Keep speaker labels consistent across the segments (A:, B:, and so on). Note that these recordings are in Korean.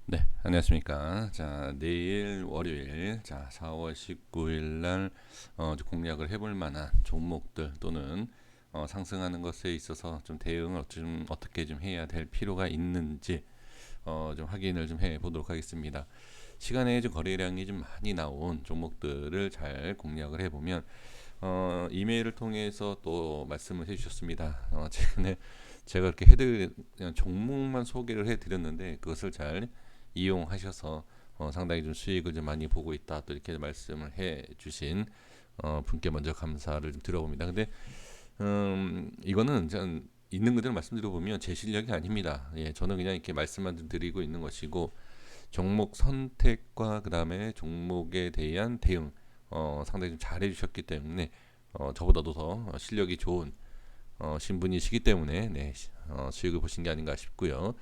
A: 네, 안녕하십니까. 자, 내일 월요일, 자, 4월 19일 날 이제 공략을 해볼 만한 종목들 또는 상승하는 것에 있어서 좀 대응을 좀 어떻게 좀 해야 될 필요가 있는지 좀 확인을 좀 해 보도록 하겠습니다. 시간에 좀 거래량이 좀 많이 나온 종목들을 잘 공략을 해보면 이메일을 통해서 또 말씀을 해주셨습니다. 최근에 제가 이렇게 그냥 종목만 소개를 해드렸는데 그것을 잘 이용하셔서 상당히 좀 수익을 좀 많이 보고 있다 또 이렇게 말씀을 해주신 분께 먼저 감사를 좀 드려봅니다. 근데 이거는 전 있는 그대로 말씀드려보면 제 실력이 아닙니다. 예, 저는 그냥 이렇게 말씀만 좀 드리고 있는 것이고 종목 선택과 그 다음에 종목에 대한 대응 상당히 좀 잘해주셨기 때문에 저보다도 더 실력이 좋은 신분이시기 때문에 네, 수익을 보신 게 아닌가 싶고요.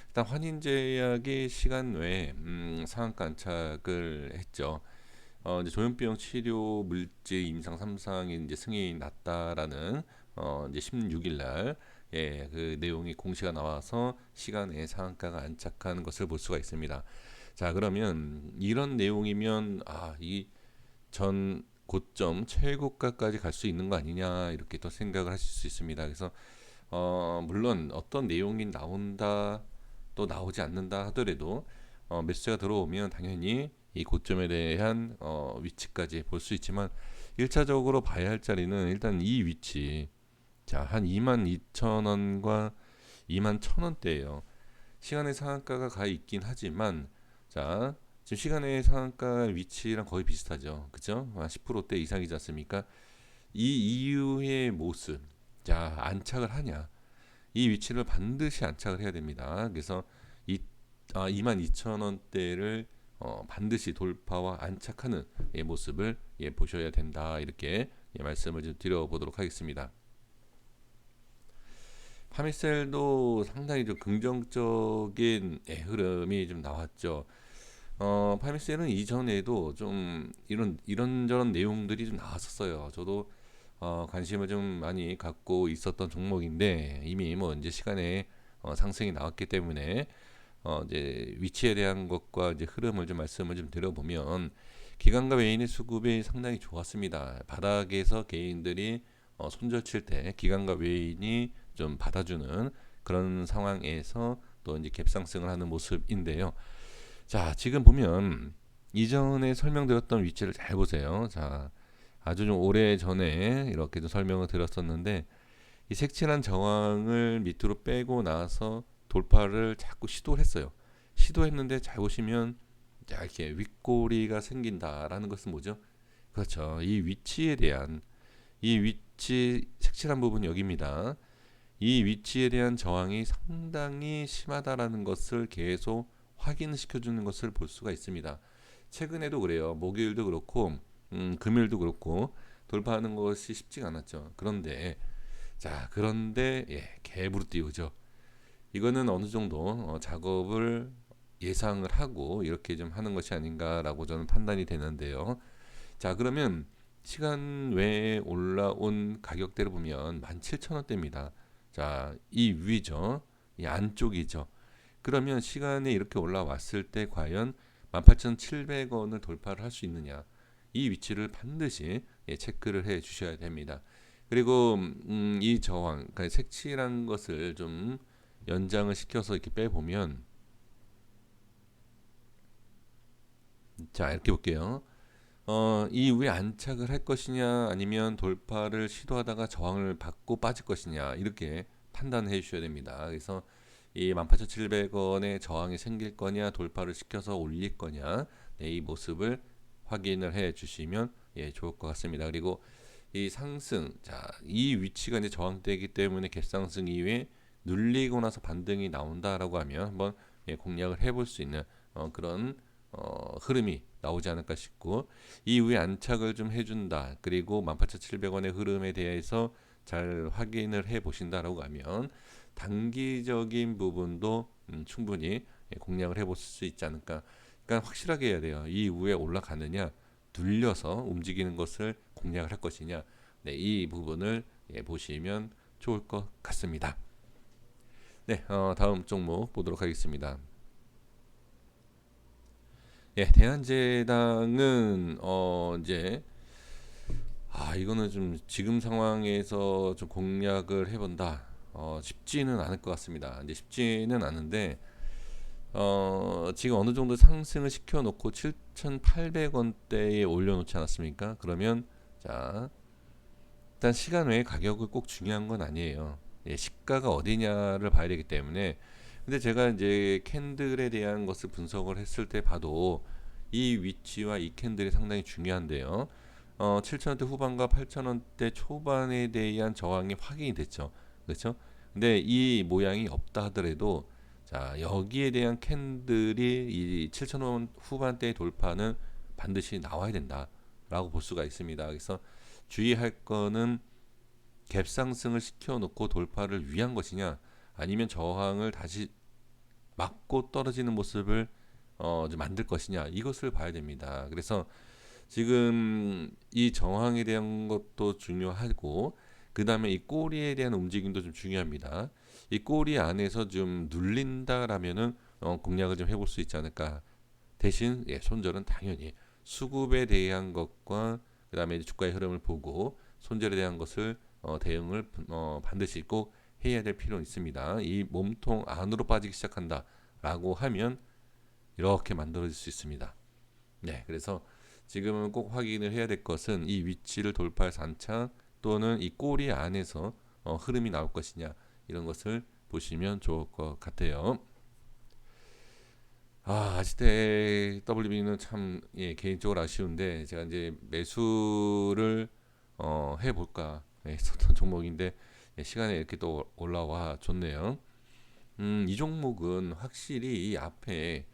A: 일단 환인제약이 시간 외에 상한가 안착을 했죠. 이제 조현병 치료 물질 임상 3상이 이제 승인이 났다라는 이제 16일 날 예, 그 내용이 공시가 나와서 시간에 상한가가 안착하는 것을 볼 수가 있습니다. 자, 그러면 이런 내용이면 이 전 고점 최고가까지 갈 수 있는 거 아니냐 이렇게 또 생각을 하실 수 있습니다. 그래서 물론 어떤 내용이 나온다 또 나오지 않는다 하더라도 매수세가 들어오면 당연히 이 고점에 대한 위치까지 볼 수 있지만 1차적으로 봐야 할 자리는 일단 이 위치 자, 한 22,000원과 21,000원대예요. 시간의 상한가가 가 있긴 하지만 자, 지금 시간의 상한가 위치랑 거의 비슷하죠. 그죠? 10%대 이상이지 않습니까? 이 이후의 모습. 자, 안착을 하냐? 이 위치를 반드시 안착을 해야 됩니다. 그래서 22,000원대를 반드시 돌파와 안착하는 모습을 보셔야 된다. 이렇게 말씀을 좀 드려보도록 하겠습니다. 파미셀도 상당히 좀 긍정적인 흐름이 좀 나왔죠. 파미셀은 이전에도 좀 이런저런 내용들이 좀 나왔었어요. 저도 관심을 좀 많이 갖고 있었던 종목인데 이미 뭐 이제 시간에 상승이 나왔기 때문에 이제 위치에 대한 것과 이제 흐름을 좀 말씀을 좀 드려보면 기관과 외인의 수급이 상당히 좋았습니다. 바닥에서 개인들이 손절 칠 때 기관과 외인이 좀 받아주는 그런 상황에서 또 이제 갭상승을 하는 모습인데요. 자, 지금 보면 이전에 설명드렸던 위치를 잘 보세요. 자, 아주 좀 오래 전에 이렇게 좀 설명을 드렸었는데 이 색칠한 저항을 밑으로 빼고 나서 돌파를 자꾸 시도를 했어요. 시도했는데 잘 보시면 자, 이렇게 윗꼬리가 생긴다라는 것은 뭐죠? 그렇죠. 이 위치에 대한 이 위치 색칠한 부분 여기입니다. 이 위치에 대한 저항이 상당히 심하다라는 것을 계속 확인시켜주는 것을 볼 수가 있습니다. 최근에도 그래요. 목요일도 그렇고 금요일도 그렇고 돌파하는 것이 쉽지가 않았죠. 그런데 예, 갭으로 띄우죠. 이거는 어느 정도 작업을 예상을 하고 이렇게 좀 하는 것이 아닌가라고 저는 판단이 되는데요. 자, 그러면 시간 외에 올라온 가격대를 보면 17,000원대입니다. 자, 이 위죠. 이 안쪽이죠. 그러면 시간에 이렇게 올라왔을 때 과연 18,700원을 돌파를 할 수 있느냐? 이 위치를 반드시 체크를 해 주셔야 됩니다. 그리고 이 저항, 그러니까 색칠한 것을 좀 연장을 시켜서 이렇게 빼보면 자, 이렇게 볼게요. 이 위에 안착을 할 것이냐 아니면 돌파를 시도하다가 저항을 받고 빠질 것이냐 이렇게 판단해 주셔야 됩니다. 그래서 이 18,700원의 저항이 생길 거냐 돌파를 시켜서 올릴 거냐 네, 이 모습을 확인을 해 주시면 좋을 것 같습니다. 그리고 이 상승 이 위치가 이제 저항대이기 때문에 갭상승 이후에 눌리고 나서 반등이 나온다라고 하면 한번 공략을 해볼 수 있는 그런 흐름이 나오지 않을까 싶고 이후에 안착을 좀 해준다. 그리고 18,700원의 흐름에 대해서 잘 확인을 해 보신다라고 하면 단기적인 부분도 충분히 공략을 해볼 수 있지 않을까. 그러니까 확실하게 해야 돼요. 이 이후에 올라가느냐, 눌려서 움직이는 것을 공략을 할 것이냐. 네, 이 부분을 보시면 좋을 것 같습니다. 네, 다음 종목 보도록 하겠습니다. 예, 대한제당은 이제 이거는 좀 지금 상황에서 좀 공략을 해본다. 쉽지는 않을 것 같습니다. 이제 쉽지는 않은데 지금 어느 정도 상승을 시켜놓고 7,800원대에 올려놓지 않았습니까? 그러면 자 일단 시간 외에 가격을 꼭 중요한 건 아니에요. 예, 시가가 어디냐를 봐야 되기 때문에. 근데 제가 이제 캔들에 대한 것을 분석을 했을 때 봐도 이 위치와 이 캔들이 상당히 중요한데요. 7,000원대 후반과 8,000원대 초반에 대한 저항이 확인이 됐죠. 그렇죠? 근데 이 모양이 없다 하더라도 자, 여기에 대한 캔들이 이 7,000원 후반대의 돌파는 반드시 나와야 된다라고 볼 수가 있습니다. 그래서 주의할 거는 갭 상승을 시켜놓고 돌파를 위한 것이냐, 아니면 저항을 다시 막고 떨어지는 모습을 좀 만들 것이냐, 이것을 봐야 됩니다. 그래서 지금 이 저항에 대한 것도 중요하고, 그 다음에 이 꼬리에 대한 움직임도 좀 중요합니다. 이 꼬리 안에서 좀 눌린다라면은 공략을 좀 해볼 수 있지 않을까. 대신 손절은 당연히 수급에 대한 것과 그 다음에 주가의 흐름을 보고 손절에 대한 것을 대응을 반드시 꼭 해야 될 필요는 있습니다. 이 몸통 안으로 빠지기 시작한다라고 하면 이렇게 만들어질 수 있습니다. 네, 그래서 지금은 꼭 확인을 해야 될 것은 이 위치를 돌파할 산창 또는 이 꼬리 안에서 흐름이 나올 것이냐, 이런 것을 보시면 좋을 것 같아요. 아시테 WB는 참 개인적으로 아쉬운데 제가 이제 매수를 해볼까 했었던 종목인데 시간에 이렇게 또 올라와 줬네요. 이 종목은 확실히 이 앞에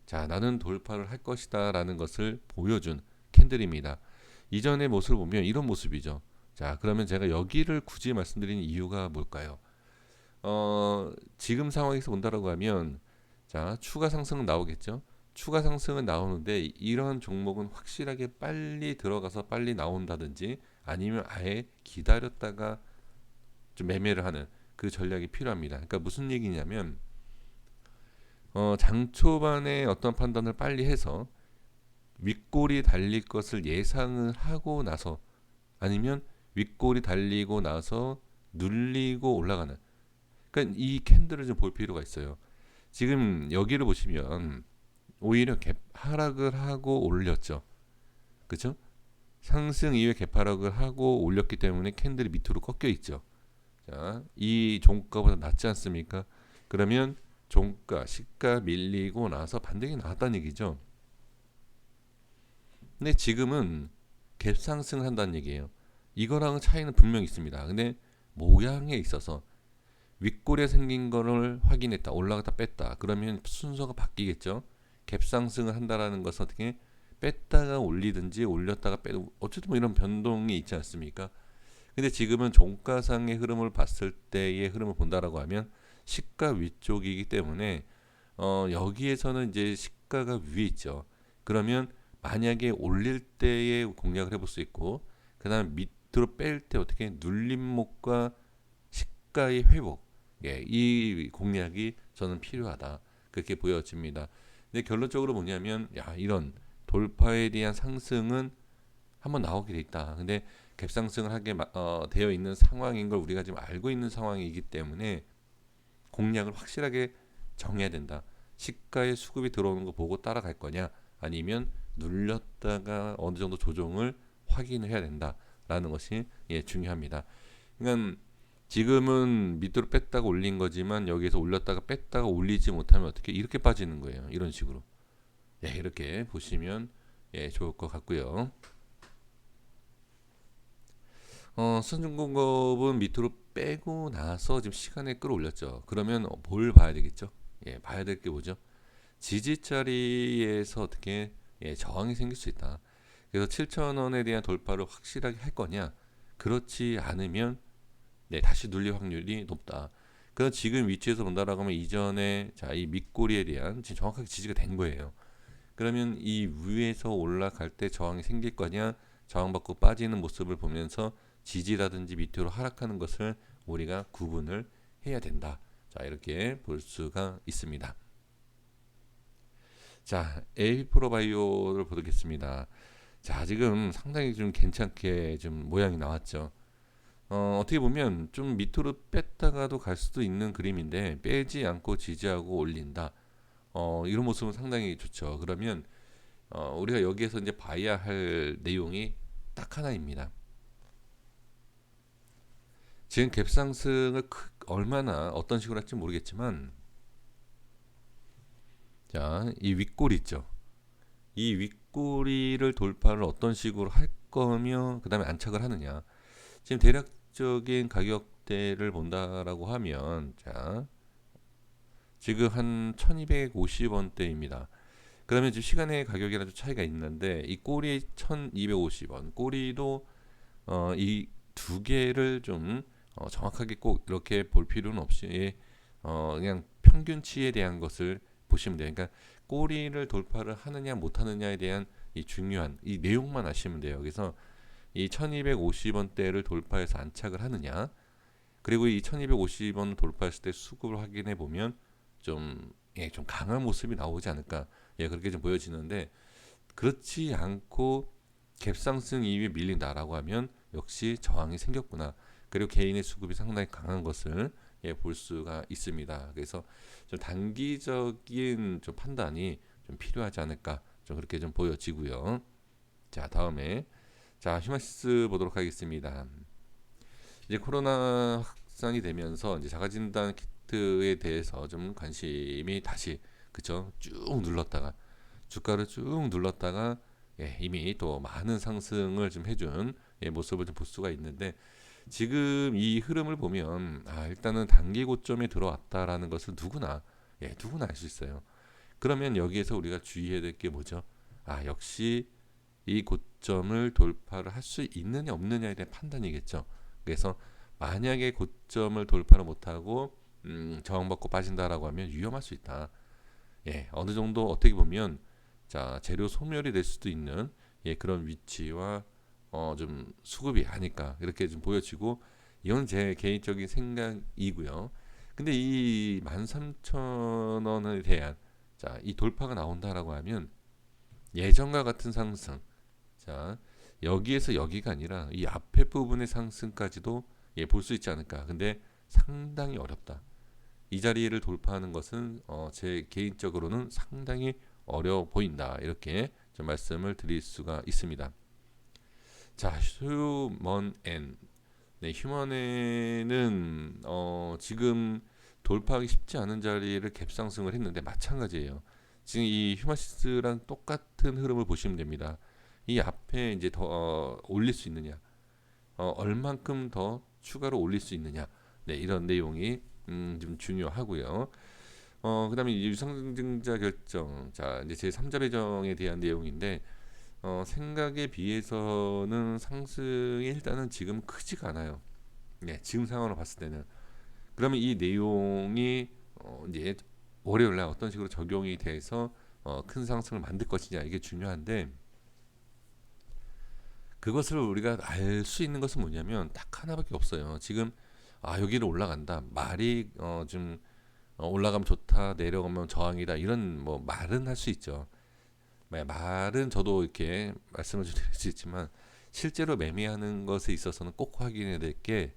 A: 자 나는 돌파를 할 것이다라는 것을 보여준 캔들입니다. 이전의 모습을 보면 이런 모습이죠. 자 그러면 제가 여기를 굳이 말씀드리는 이유가 뭘까요? 지금 상황에서 본다라고 하면 자 추가 상승은 나오겠죠. 추가 상승은 나오는데 이런 종목은 확실하게 빨리 들어가서 빨리 나온다든지 아니면 아예 기다렸다가 좀 매매를 하는 그 전략이 필요합니다. 그러니까 무슨 얘기냐면 장 초반에 어떤 판단을 빨리 해서 윗골이 달릴 것을 예상을 하고 나서 아니면 윗골이 달리고 나서 눌리고 올라가는, 그러니까 이 캔들을 좀 볼 필요가 있어요. 지금 여기를 보시면 오히려 갭 하락을 하고 올렸죠. 그렇죠? 상승 이후에 갭 하락을 하고 올렸기 때문에 캔들이 밑으로 꺾여 있죠. 자, 이 종가보다 낮지 않습니까? 그러면 종가, 시가 밀리고 나서 반등이 나왔다는 얘기죠. 근데 지금은 갭 상승을 한다는 얘기예요. 이거랑은 차이는 분명히 있습니다. 근데 모양에 있어서 윗골에 생긴 거를 확인했다, 올라갔다 뺐다, 그러면 순서가 바뀌겠죠. 갭 상승을 한다라는 것은 어떻게 뺐다가 올리든지 올렸다가 빼도 어쨌든 뭐 이런 변동이 있지 않습니까? 근데 지금은 종가상의 흐름을 봤을 때의 흐름을 본다라고 하면 시가 위쪽이기 때문에 여기에서는 이제 시가가 위에 있죠. 그러면 만약에 올릴 때의 공략을 해볼 수 있고, 그 다음에 밑으로 뺄 때 어떻게 눌림목과 시가의 회복, 이 공략이 저는 필요하다, 그렇게 보여집니다. 근데 결론적으로 뭐냐면 이런 돌파에 대한 상승은 한번 나오게 돼 있다. 근데 갭상승을 하게 되어 있는 상황인 걸 우리가 지금 알고 있는 상황이기 때문에 공략을 확실하게 정해야 된다. 시가의 수급이 들어오는 거 보고 따라갈 거냐, 아니면 눌렸다가 어느 정도 조정을 확인을 해야 된다라는 것이 중요합니다. 그러니까 지금은 밑으로 뺐다가 올린 거지만 여기에서 올렸다가 뺐다가 올리지 못하면 어떻게 이렇게 빠지는 거예요. 이런 식으로. 이렇게 보시면 좋을 것 같고요. 선중공업은 밑으로 빼고 나서 지금 시간에 끌어올렸죠. 그러면 뭘 봐야 되겠죠? 봐야 될 게 뭐죠? 지지 자리에서 어떻게 저항이 생길 수 있다. 그래서 7,000원에 대한 돌파를 확실하게 할 거냐? 그렇지 않으면 다시 눌릴 확률이 높다. 그럼 지금 위치에서 본다라고 하면 이전에 이 밑꼬리에 대한 지금 정확하게 지지가 된 거예요. 그러면 이 위에서 올라갈 때 저항이 생길 거냐, 저항받고 빠지는 모습을 보면서 지지라든지 밑으로 하락하는 것을 우리가 구분을 해야 된다. 자, 이렇게 볼 수가 있습니다. 자, 에이프로바이오를 보겠습니다. 자, 지금 상당히 좀 괜찮게 좀 모양이 나왔죠. 어떻게 보면 좀 밑으로 뺐다가도 갈 수도 있는 그림인데 빼지 않고 지지하고 올린다. 이런 모습은 상당히 좋죠. 그러면 우리가 여기에서 이제 봐야 할 내용이 딱 하나입니다. 지금 갭상승을 얼마나 어떤 식으로 할지 모르겠지만, 자, 이 윗골 있죠. 이 윗꼬리를 돌파를 어떤 식으로 할 거며 그 다음에 안착을 하느냐. 지금 대략적인 가격대를 본다라고 하면, 자, 지금 한 1250원대입니다. 그러면 지금 시간의 가격이랑 좀 차이가 있는데 이 꼬리 1250원, 꼬리도 이 두 개를 좀 정확하게 꼭 이렇게 볼 필요는 없이 그냥 평균치에 대한 것을 보시면 돼요. 그러니까 꼬리를 돌파를 하느냐 못하느냐에 대한 이 중요한 이 내용만 아시면 돼요. 그래서 이 1250원대를 돌파해서 안착을 하느냐, 그리고 이 1250원 돌파했을 때 수급을 확인해 보면 좀, 예, 좀 강한 모습이 나오지 않을까, 예, 그렇게 좀 보여지는데, 그렇지 않고 갭상승 이후에 밀린다라고 하면 역시 저항이 생겼구나. 그리고 개인의 수급이 상당히 강한 것을, 예, 볼 수가 있습니다. 그래서 좀 단기적인 좀 판단이 좀 필요하지 않을까, 좀 그렇게 좀 보여지고요. 자, 다음에 자, 휴마시스 보도록 하겠습니다. 이제 코로나 확산이 되면서 이제 자가진단 키트에 대해서 좀 관심이 다시, 그쵸, 쭉 눌렀다가 주가를 쭉 눌렀다가, 예, 이미 또 많은 상승을 좀 해준, 예, 모습을 좀 볼 수가 있는데, 지금 이 흐름을 보면 일단은 단기 고점에 들어왔다라는 것을 누구나, 예, 누구나 알 수 있어요. 그러면 여기에서 우리가 주의해야 될 게 뭐죠? 역시 이 고점을 돌파를 할 수 있느냐 없느냐에 대한 판단이겠죠. 그래서 만약에 고점을 돌파를 못하고 저항받고 빠진다라고 하면 위험할 수 있다. 예, 어느 정도 어떻게 보면, 자, 재료 소멸이 될 수도 있는, 예, 그런 위치와 좀 수급이 아닐까 이렇게 좀 보여지고, 이건 제 개인적인 생각이고요. 근데 이 13,000원에 대한, 자, 이 돌파가 나온다라고 하면 예전과 같은 상승, 자, 여기에서 여기가 아니라 이 앞에 부분의 상승까지도, 예, 볼 수 있지 않을까. 근데 상당히 어렵다. 이 자리를 돌파하는 것은 제 개인적으로는 상당히 어려워 보인다. 이렇게 좀 말씀을 드릴 수가 있습니다. 자, 휴먼엔. 네, 휴먼엔은 지금 돌파하기 쉽지 않은 자리를 갭상승을 했는데 마찬가지예요. 지금 이 휴마시스랑 똑같은 흐름을 보시면 됩니다. 이 앞에 이제 더 올릴 수 있느냐, 얼만큼 더 추가로 올릴 수 있느냐, 네, 이런 내용이 좀 중요하고요. 그다음에 유상증자 결정, 자, 이제 제 3자 배정에 대한 내용인데, 생각에 비해서는 상승이 일단은 지금 크지가 않아요. 네, 지금 상황으로 봤을 때는. 그러면 이 내용이 이제 월요일 날 어떤 식으로 적용이 돼서 큰 상승을 만들 것이냐, 이게 중요한데, 그것을 우리가 알 수 있는 것은 뭐냐면 딱 하나밖에 없어요. 지금 여기를 올라간다. 말이 좀 올라가면 좋다, 내려가면 저항이다, 이런 뭐 말은 할 수 있죠. 말은 저도 이렇게 말씀을 드릴 수 있지만 실제로 매매하는 것에 있어서는 꼭 확인해야 될 게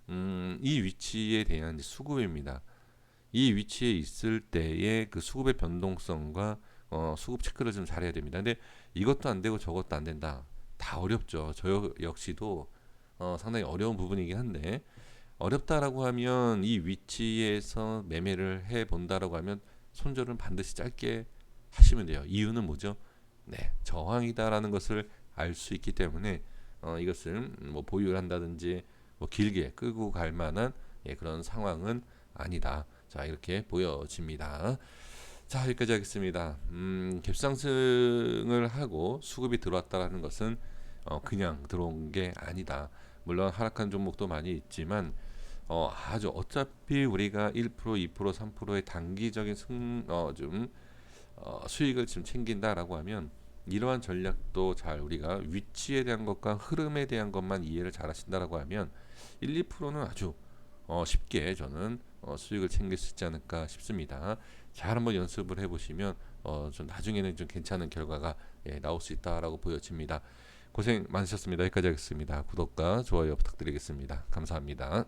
A: 이 위치에 대한 수급입니다. 이 위치에 있을 때의 그 수급의 변동성과 수급 체크를 좀 잘해야 됩니다. 근데 이것도 안 되고 저것도 안 된다. 다 어렵죠. 저 역시도 상당히 어려운 부분이긴 한데, 어렵다라고 하면 이 위치에서 매매를 해 본다라고 하면 손절은 반드시 짧게 하시면 돼요. 이유는 뭐죠? 네, 저항이다라는 것을 알 수 있기 때문에 이것을 뭐 보유를 한다든지 뭐 길게 끌고 갈 만한, 예, 그런 상황은 아니다. 자, 이렇게 보여집니다. 자, 여기까지 하겠습니다. 갭상승을 하고 수급이 들어왔다라는 것은 그냥 들어온 게 아니다. 물론 하락한 종목도 많이 있지만 아주 어차피 우리가 1%, 2%, 3%의 단기적인 수익을 지금 챙긴다라고 하면 이러한 전략도 잘, 우리가 위치에 대한 것과 흐름에 대한 것만 이해를 잘 하신다라고 하면 1, 2%는 아주 쉽게 저는 수익을 챙길 수 있지 않을까 싶습니다. 잘 한번 연습을 해보시면 좀 나중에는 좀 괜찮은 결과가 나올 수 있다라고 보여집니다. 고생 많으셨습니다. 여기까지 하겠습니다. 구독과 좋아요 부탁드리겠습니다. 감사합니다.